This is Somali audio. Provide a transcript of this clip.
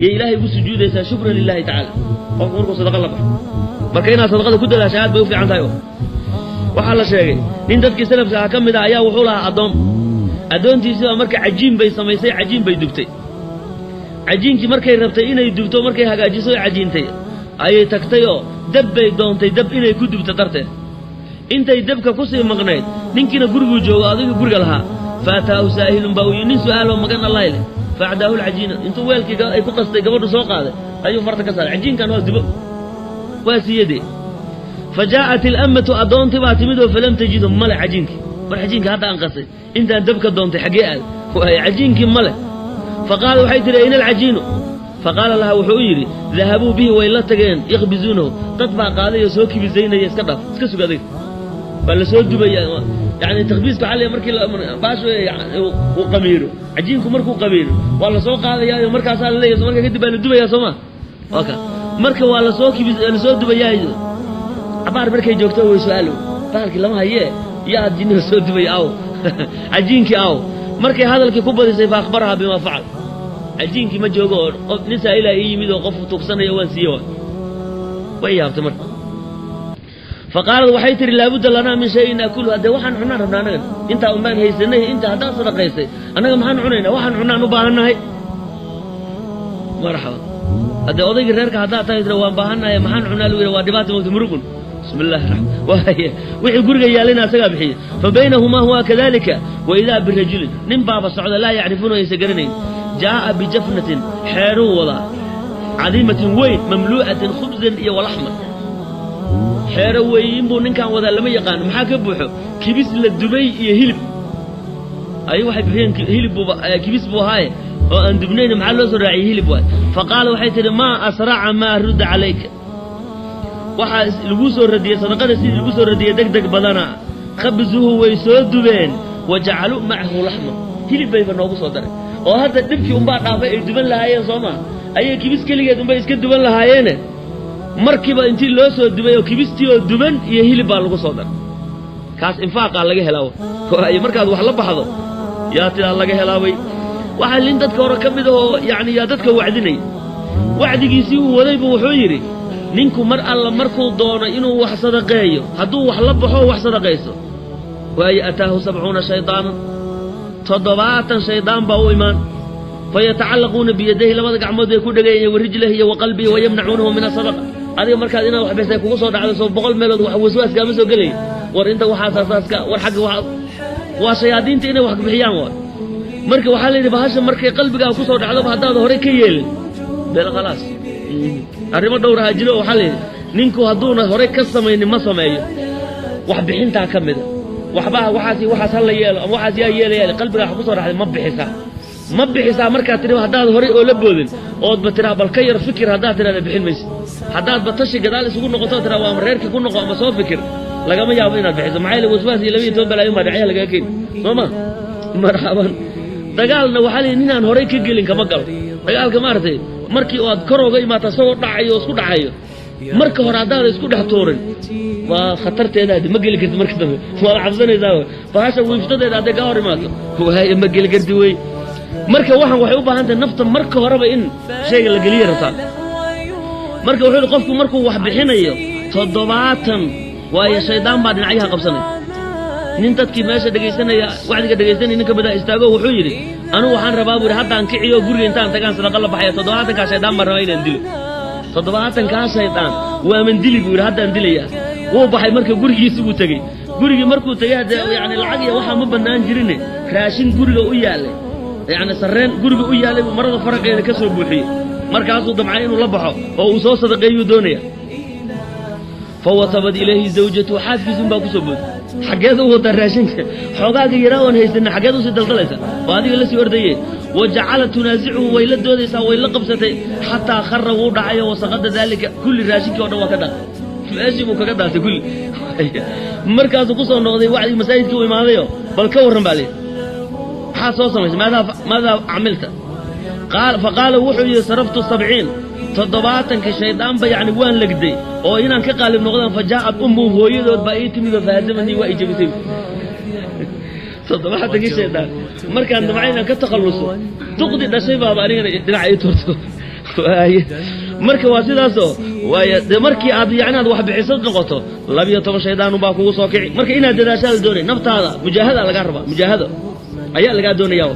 يا إلهي بسجود يسا شكرا لله تعالى وقفوا صدق الله مركينا صدقة كدها شهاد بيوفي عن تايو وحال شيء nin dadkii salafka ka mid ah ayaa wuxuu lahaa adoontiisa markay cajiin bay samaysay cajiin bay dubtay cajiinkii markay rabtay inay dubto markay hagaajiso cajiintay ayay tagtay oo dab bay doontay dab inay ku dubto darteed intay dabka ku sii maqnayd ninkiina gurigu joogo adiga guriga lahaa faataahu saahilun baa uu nin su'aalo magan Allah ilaa faacdaahu alcajiina intuu weelkiga ay ku qastay gabadhu soo qaaday ayuu farta ka saaray cajiinkan waa dubo waa siiyade فجاءت الأمة أدونت باتمده فلم تجد ملء عجينك والعجينك هذا أنقصي أنت دبك دونت حقيقة عجينك ملء فقالوا حيث أين العجين فقال لها وحويري ذهبوا به وإلا تجين يخبزونه تطبع قال يسوكي بزينة يسكبه اسكسو قضيت فلا سوى دبي يعني تخبيزك عليه مركي باشو يعني وقميره عجينكم مركو قميره والله سوق هذا يا مركا صار لي مركا كدب الدبي يا سما اوكي مركا والله سوكي سوى دبي يا عبار بركي جوكتو ويسألوا قالك لما هي يا الجن سود بي أو عجينك أو مركي هذا الكوبا دي فأخبرها بما فعل عجينك ما جوجور نسى إلى يميد وقف تقصنا يوان سيوان وياها تمر فقال وحيت لابد لنا من شيء نأكله هذا وحن عنا ربنا أنت أمان هي سنة أنت هذا صدق يسي أنا ما حن عنينا وحن عنا نباهنا هاي مرحبا هذا أضيق غيرك هذا تايد روان باهنا يا محن عنا له وادبات وتمرقون بسم الله الرحمن الرحيم وحي قرق يالنا سقابحي فبينهما هو كذلك وإذا بالرجل نم بابا الصعود لا يعرفونه يسقرنين جاء بجفنة حيرو ولا عظيمة وين مملوءة خبزا ولحمة حيرو وين بو ننكان وذا لما يقان محاكب بوحو كبس للدبي يهلب أي واحد فين هلب كبس بو هاي وأن دبنين محلو سرعي هلب فقال وحيت ما أسرع ما رد عليك waxaa lagu soo radiyay sadaqada sidii lagu soo radiyay degdeg badana khabzuhu way soo dubeen wajacalu ma'ahu lahma hilib bay noogu soo daray oo hadda dibkii un baa dhaafay ay duban lahaayeen Soomaa ayay kibis kaligeed un bay iska duban lahaayeen markiiba intii loo soo dubay oo kibistii oo duban iyo hilib baa lagu soo daray kaas infaaqa laga helaa ay markaad wax la baxdo yaa tiraa laga helaaway waxa lin dadka hore kamid oo yaani yaa dadka wacdigiisii uu waday buu wuxuu yiri ninku mar alla markuu doono inuu wax sadaqeeyo haduu wax la baxo wax sadaqeyso way ataahu 70 shaytaan toddobaatan shaydaan baa u imaan fayatacallaquna biyadihi labada gacmood ay ku dhageeyeen warijlihi iyo qalbihi wayamnacuunahu min as-sadaqa adiga markaad inaad wax beesay kugu soo dhacdo soo boqol meelood wax waswaas gaama soo galay war inta waxa asaaska war xaq waa shayaadiinta inay wax bixiyaan waa marka waxa la yiri bahasha markay qalbiga ku soo dhacdo hadaad hore ka yeelin beel khalaas arrimo dhowr ah jiro waxa leeyahay ninku haduuna hore ka sameeynin ma sameeyo wax bixinta kamida waxaas hal yeelo ama waxaas yaa yeelay qalbiga wax ku soo raxday ma bixisa marka tiri hadaad hore oo la boodin oo batira bal ka yar fikir hadaad tiraada bixin maysid hadaad batashi gadaal isugu noqoto tira waa reerka ku noqo ama soo fikir lagama yaabo inaad bixiso maxay la waswaas iyo 12 balaayo ma dhacay laga keen sooma marhaban dagaalna waxa leeyahay inaan hore ka gelin kama gal dagaalka ma artay markii aad korooga imaata soo dhacayo isku dhacayo marka hore hadaad isku dhax toorin waa khatarteeda ma gali kartid marka dambe waa xabsanaysaa baasha wiiftadeeda aad ka hor imaato waa ma gali kartid way marka waxan waxay u baahan tahay nafta marka horeba in shayga la galiyo rabtaa marka wuxuu qofku markuu wax bixinayo 70 waayo shaydaan baa dhinacyaha qabsanay nin dadkii meesha dhageysanaya wacdiga dhageysanay ninka bada istaago wuxuu yiri anu waxaan rabaa buu hadda aan kiciyo guriga intaan tagaan sadaqa la baxay 70 ka shaydaan ma raba inaan dilo 70 ka shaydaan waa man dili buu hadda aan dilaya wuu baxay marka gurigiisa uu tagay gurigii markuu tagay yaani lacag iyo waxa ma banaan jirin raashin guriga u yaalay yaani sarreen guriga u yaalay marada faraqeeda ka soo buuxiyay markaasuu damcay inuu la baxo oo uu soo sadaqeeyo doonaya فوصبت إليه زوجته حاسس باكسبوت حقيقة هو الراشنك حقاق يراون هيسن حقيقة سيدلدلسا وهذه اللي سيورديه وجعلت تنازعه ويلد دوديسا ويلد قبسته حتى خر وضعيه وسقط ذلك كل راشنك ودوا كذا ماشي مو كذا كل مركز قصه نقضي وعد مساجدك وإماميه بل كورن بالي حاسوسا ماذا عملت فقال وحي صرفت 70 تضباطن كشيطان بيعني وان لقدي او inaan ka qalib noqdaan fajaa'at ummu hooyadood baa ii timid faadamani waa ijabisay toddobaatan kishaytaan markaan damcayna ka takhaluso tuqdi dhashay baa aniga dhinaca ay turto marka waa sidaasoo waayo dee markii aad yacni aad wax bixisad noqoto 12 shaydaan baa kugu soo kici marka inaad dadaashaada doonay naftaada mujaahada laga rabaa mujaahada ayaa laga doonayaa